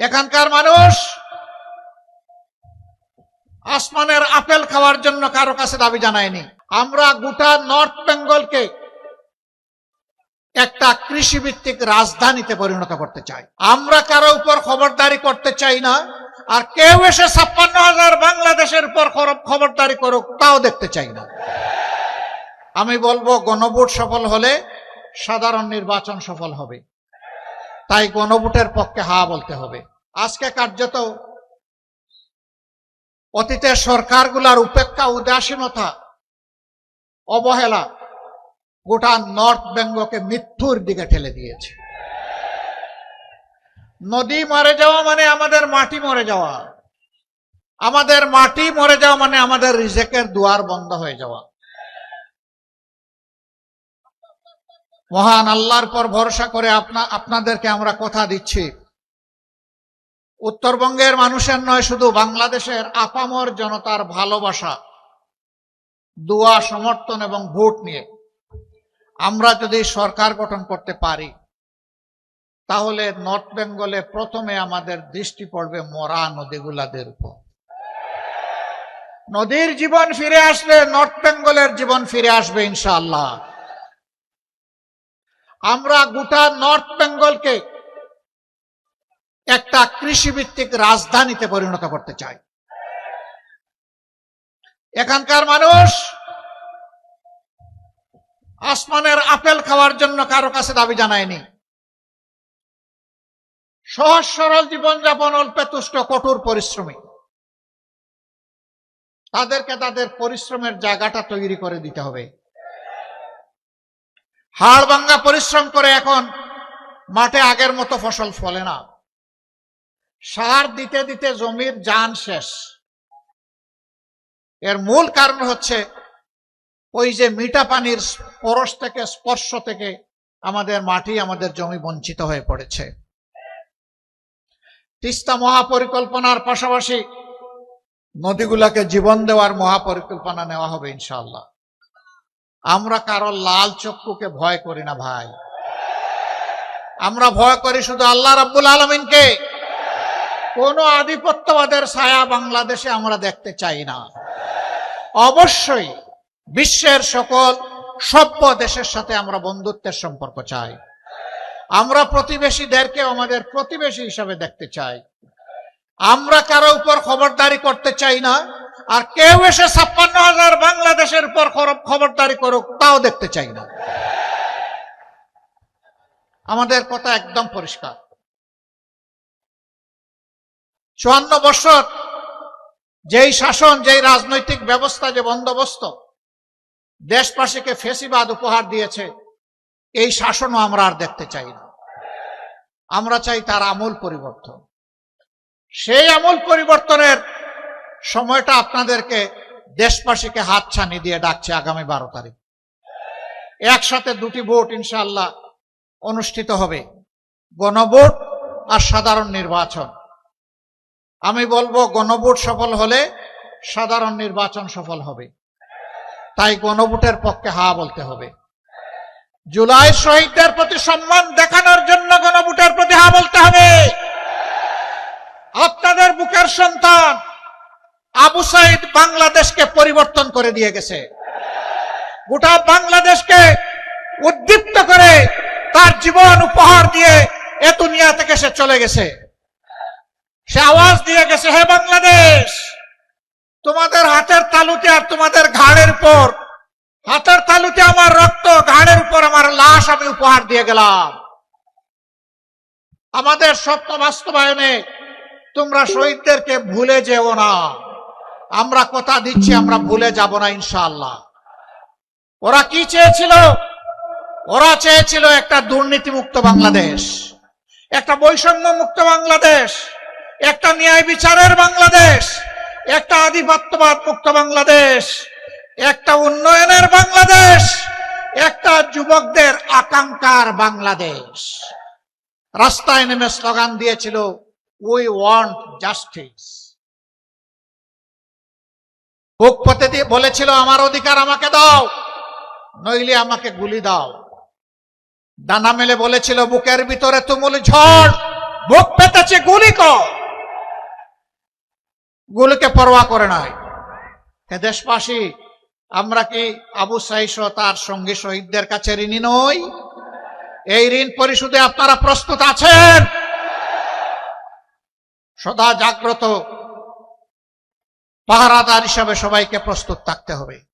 এখানকার মানুষ আসমানের আপেল খাওয়ার জন্য কারো কাছে দাবি জানায়নি। আমরা গোটা নর্থ বেঙ্গলকে একটা কৃষিভিত্তিক রাজধানীতে পরিণত করতে চাই। আমরা কারো উপর খবরদারি করতে চাই না, আর কেউ এসে 56,000 বাংলাদেশের উপর খবরদারি করুক তাও দেখতে চাই না। আমি বলবো গণভোট সফল হলে সাধারণ নির্বাচন সফল হবে, তাই গণভোটের পক্ষে হা বলতে হবে। আজকে কার্যত অতীতের সরকারগুলার উপেক্ষা, উদাসীনতা, অবহেলা গোটা নর্থ বেঙ্গলকে মৃত্যুর দিকে ঠেলে দিয়েছে। নদী মরে যাওয়া মানে আমাদের মাটি মরে যাওয়া, আমাদের মাটি মরে যাওয়া মানে আমাদের রিজেকের দুয়ার বন্ধ হয়ে যাওয়া। মহান আল্লাহর পর ভরসা করে আপনাদেরকে আমরা কথা দিচ্ছি, উত্তরবঙ্গের মানুষের নয়, শুধু বাংলাদেশের আপামর জনতার ভালোবাসা, দোয়া, সমর্থন এবং ভোট নিয়ে আমরা যদি সরকার গঠন করতে পারি, তাহলে নর্থ বেঙ্গলে প্রথমে আমাদের দৃষ্টি পড়বে মরা নদীগুলাদের উপর। নদীর জীবন ফিরে আসলে নর্থ বেঙ্গলের জীবন ফিরে আসবে ইনশাআল্লাহ। আমরা গোটা নর্থ বেঙ্গলকে একটা কৃষিভিত্তিক রাজধানীতে পরিণত করতে চাই। এখানকার মানুষ আসমানের আপেল খাওয়ার জন্য কারো কাছে দাবি জানায়নি। সহজ সরল জীবনযাপন, অল্পে তুষ্ট, কঠোর পরিশ্রমী, তাদেরকে তাদের পরিশ্রমের জায়গাটা তৈরি করে দিতে হবে। হাড় ভাঙ্গা পরিশ্রম করে এখন মাঠে আগের মতো ফসল ফলে না। সার দিতে দিতে জমির জান শেষ। এর মূল কারণ হচ্ছে ওই যে মিঠা পানির পরশ থেকে, স্পর্শ থেকে আমাদের মাটি, আমাদের জমি বঞ্চিত হয়ে পড়েছে। তিস্তা মহাপরিকল্পনার পাশাপাশি নদীগুলাকে জীবন দেওয়ার মহাপরিকল্পনা নেওয়া হবে ইনশাআল্লাহ। আমরা কারো লাল চক্ষুকে ভয় করি না ভাই, আমরা ভয় করি শুধু আল্লাহ রাব্বুল আলামিনকে। কোন আধিপত্যবাদের ছায়া বাংলাদেশে আমরা দেখতে চাই না। অবশ্যই বিশ্বের সকল সভ্য দেশের সাথে আমরা বন্ধুত্বের সম্পর্ক চাই। আমরা প্রতিবেশীদেরকে আমাদের প্রতিবেশী হিসাবে দেখতে চাই। আমরা কারো উপর খবরদারি করতে চাই না, আর কেউ এসে 56,000 বাংলাদেশের উপর খবরদারি করুক তাও দেখতে চাই না। আমাদের কথা একদম পরিষ্কার। 54 বছর যেই শাসন, যেই রাজনৈতিক ব্যবস্থা, যে বন্দোবস্ত দেশবাসীকে ফেসিবাদ উপহার দিয়েছে, এই শাসনও আমরা আর দেখতে চাই না। আমরা চাই তার আমূল পরিবর্তন। সেই আমূল পরিবর্তনের সময়টা আপনাদেরকে, দেশবাসীকে হাতছানি দিয়ে ডাকছে আগামী 12 তারিখ। একসাথে দুটি ভোট ইনশাআল্লাহ অনুষ্ঠিত হবে, গণভোট আর সাধারণ নির্বাচন। আমি বলবো গণভোট সফল হলে সাধারণ নির্বাচন সফল হবে, তাই গণভোটের পক্ষে হা বলতে হবে। জুলাই শহীদদের প্রতি সম্মান দেখানোর জন্য গণভোটের প্রতি হা বলতে হবে। আপনাদের বুকের সন্তান আবু সাইদ বাংলাদেশকে পরিবর্তন করে দিয়ে গেছে, গোটা বাংলাদেশকে উদ্দীপ্ত করে তার জীবন উপহার দিয়ে এ দুনিয়া থেকে সে চলে গেছে। সে আওয়াজ দিয়ে গেছে, হে বাংলাদেশ, তোমাদের হাতের তালুতে আর তোমাদের ঘাড়ের উপর, হাতের তালুতে আমার রক্ত, ঘাড়ের উপর আমার লাশ আমি উপহার দিয়ে গেলাম। আমাদের স্বপ্ন বাস্তবায়নে তোমরা শহীদদেরকে ভুলে যেও না। আমরা কথা দিচ্ছি, আমরা ভুলে যাব না ইনশাআল্লাহ। ওরা কি চেয়েছিল? ওরা চেয়েছিল একটা দুর্নীতিমুক্ত বাংলাদেশ, একটা বৈষম্য মুক্ত বাংলাদেশ, একটা ন্যায় বিচারের বাংলাদেশ, একটা আধিপত্যবাদ মুক্ত বাংলাদেশ, একটা উন্নয়নের বাংলাদেশ, একটা যুবকদের আকাঙ্ক্ষার বাংলাদেশ। রাস্তায় নেমে স্লোগান দিয়েছিল, উই ওয়ান্ট জাস্টিস। বুক পেতে দিয়ে বলেছিল, আমার অধিকার আমাকে দাও, নইলে আমাকে গুলি দাও। ডানা মেলে বলেছিল, বুকের ভিতরে তুমুল ঝড়, বুক পেতেছে গুলিকে পরোয়া করে নাই। হে দেশবাসী, আমরা কি আবু সাঈদ সহ তার সঙ্গী শহীদদের কাছে ঋণী নই? এই ঋণ পরিশোধে আপনারা প্রস্তুত আছেন? সদা জাগ্রত পাহারাদার হিসাবে সবাইকে প্রস্তুত থাকতে হবে।